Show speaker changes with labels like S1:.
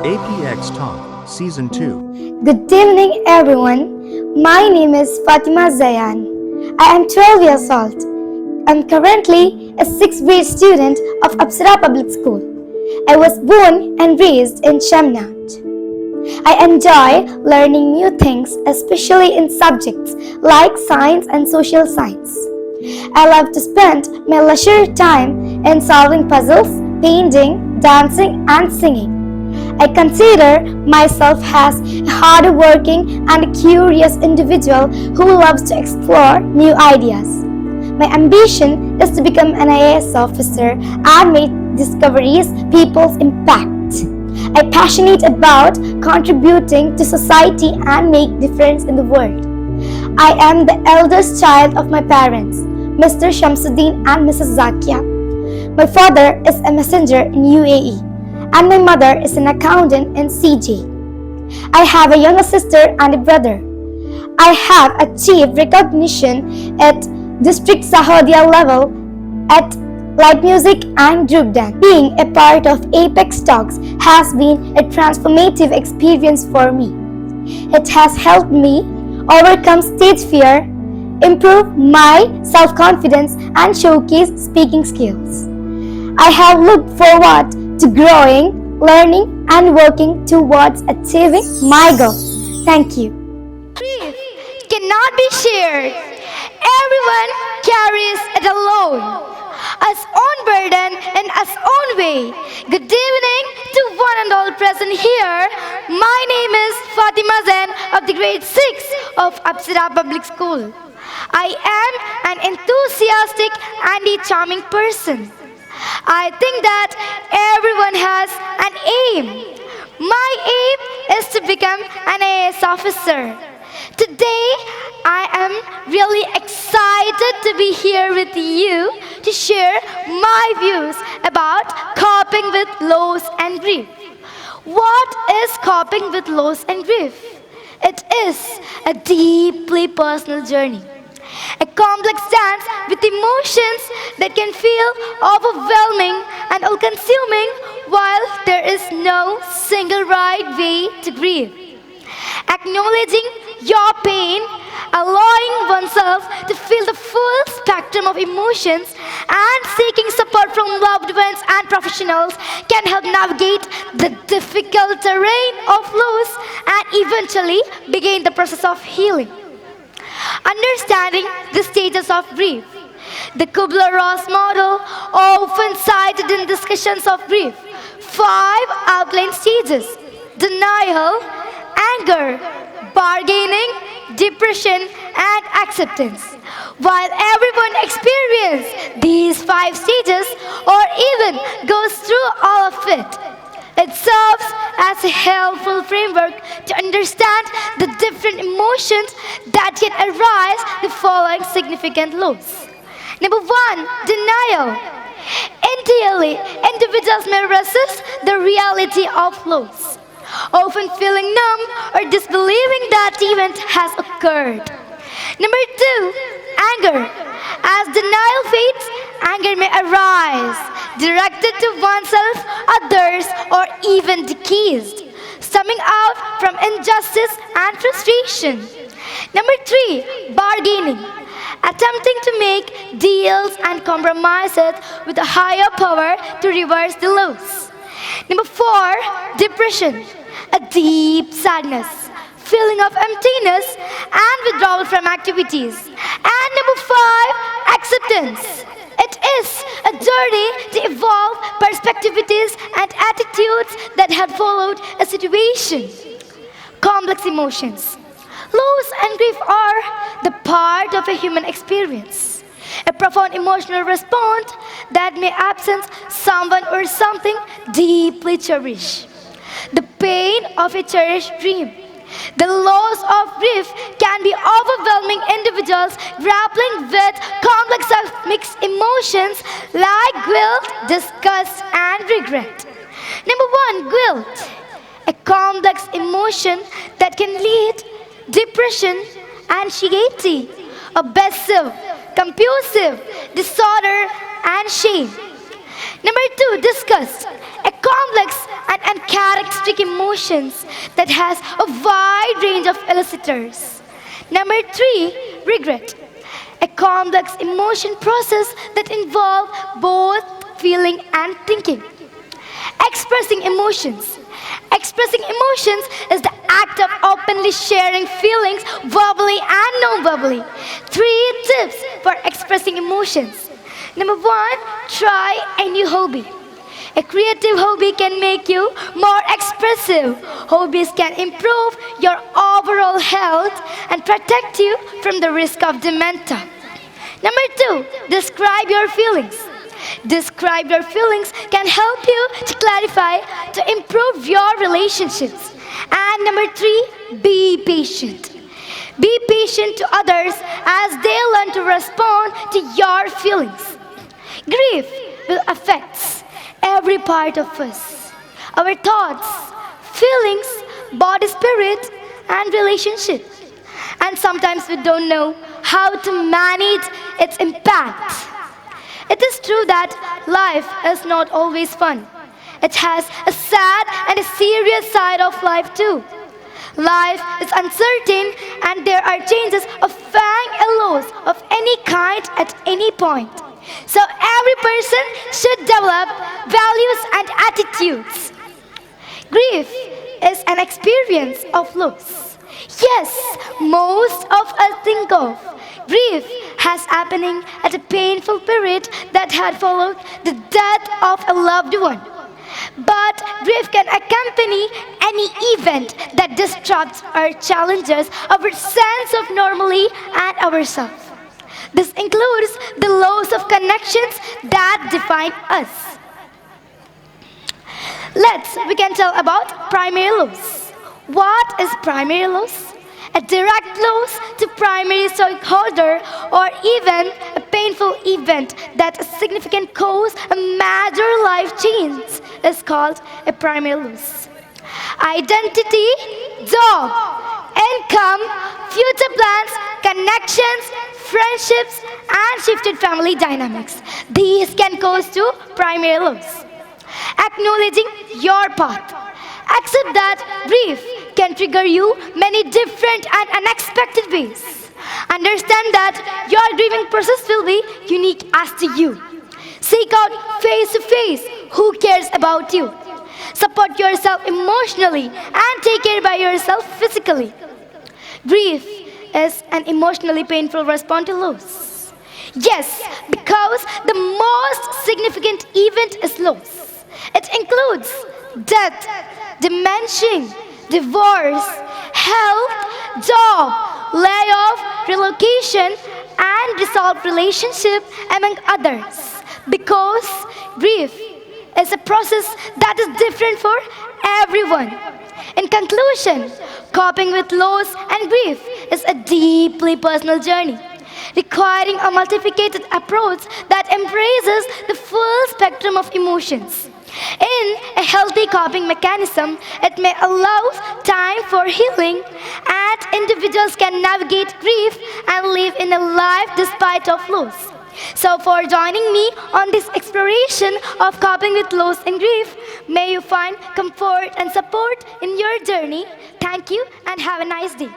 S1: APX Talk, Season 2.
S2: Good evening, everyone. My name is FATHIMA ZAYAAN. I am 12 years old. I'm currently a 6th grade student of Apsara Public School. I was born and raised in Shamnat. I enjoy learning new things, especially in subjects like science and social science. I love to spend my leisure time in solving puzzles, painting, dancing, and singing. I consider myself as a hard-working and a curious individual who loves to explore new ideas. My ambition is to become an IAS officer and make discoveries people's impact. I'm passionate about contributing to society and make difference in the world. I am the eldest child of my parents, Mr. Shamsuddin and Mrs. Zakia. My father is a messenger in UAE and my mother is an accountant in CJ. I have a younger sister and a brother. I have achieved recognition at district Sahodia level at light music and group dance. Being a part of Apex Talks has been a transformative experience for me. It has helped me overcome stage fear, improve my self-confidence, and showcase speaking skills. I have looked forward to growing, learning, and working towards achieving my goals. Thank you.
S3: Grief cannot be shared. Everyone carries it alone, as own burden in as own way. Good evening to one and all present here. My name is Fathima Zain of the grade 6 of Apsara Public School. I am an enthusiastic and a charming person. I think that everyone has an aim. My aim is to become an IAS officer. Today, I am really excited to be here with you to share my views about coping with loss and grief. What is coping with loss and grief? It is a deeply personal journey. A complex dance with emotions that can feel overwhelming and all-consuming while there is no single right way to grieve. Acknowledging your pain, allowing oneself to feel the full spectrum of emotions, and seeking support from loved ones and professionals can help navigate the difficult terrain of loss and eventually begin the process of healing. Understanding the stages of grief. The Kubler-Ross model, often cited in discussions of grief. 5 outline stages: denial, anger, bargaining, depression, and acceptance. While everyone experiences these 5 stages or even goes through all of it, it serves as a helpful framework to understand the different emotions that can arise following significant loss. Number 1, denial. Entirely, individuals may resist the reality of loss, often feeling numb or disbelieving that event has occurred. Number 2, anger. As denial fades, anger may arise, directed to oneself, others, or even decreased, stemming out from injustice and frustration. Number 3, bargaining. Attempting to make deals and compromises with a higher power to reverse the loss. Number 4, depression. A deep sadness, feeling of emptiness and withdrawal from activities. And number 5, acceptance. It is a journey to evolve perspectives and attitudes that had followed a situation. Complex emotions. Loss and grief are the part of a human experience. A profound emotional response that may absent someone or something deeply cherished. The pain of a cherished dream. The loss of grief can be overwhelming individuals grappling with complex mixed emotions like guilt, disgust, and regret. Number 1, guilt. A complex emotion that can lead depression, anxiety, obsessive, compulsive disorder, and shame. Number 2, disgust. A complex and characteristic emotions that has a wide range of elicitors. Number 3, regret. A complex emotion process that involves both feeling and thinking. Expressing emotions. Expressing emotions is the act of openly sharing feelings verbally and non-verbally. 3 tips for expressing emotions. Number 1, try a new hobby. A creative hobby can make you more expressive. Hobbies can improve your overall health and protect you from the risk of dementia. Number 2, describe your feelings. Describe your feelings can help you to clarify, to improve your relationships. And number 3, be patient. Be patient to others as they learn to respond to your feelings. Grief will affect every part of us. Our thoughts, feelings, body, spirit, and relationships. And sometimes we don't know how to manage its impact. It is true that life is not always fun. It has a sad and a serious side of life too. Life is uncertain and there are chances of fang and loss of any kind at any point. So every person should develop values and attitudes. Grief is an experience of loss. Yes, most of us think of grief as happening at a painful period that had followed the death of a loved one. But grief can accompany any event that disrupts or challenges our sense of normality and ourselves. This includes the loss of connections that define us. We can tell about primary loss. What is primary loss? A direct loss to primary stakeholder or even a painful event that a significant cause a major life change is called a primary loss. Identity, job, income, future plans, connections, friendships, and shifted family dynamics. These can cause to primary loss. Acknowledging your path. Accept that grief can trigger you many different and unexpected ways. Understand that your grieving process will be unique as to you. Seek out face to face who cares about you. Support yourself emotionally and take care by yourself physically. Grief is an emotionally painful response to loss. Yes, because the most significant event is loss. It includes death, dementia, divorce, health, job, layoff, relocation, and dissolved relationship, among others. Because grief is a process that is different for everyone. In conclusion, coping with loss and grief is a deeply personal journey, requiring a multifaceted approach that embraces the full spectrum of emotions. In a healthy coping mechanism, it may allow time for healing, and individuals can navigate grief and live in a life despite of loss. So for joining me on this exploration of coping with loss and grief, may you find comfort and support in your journey. Thank you and have a nice day.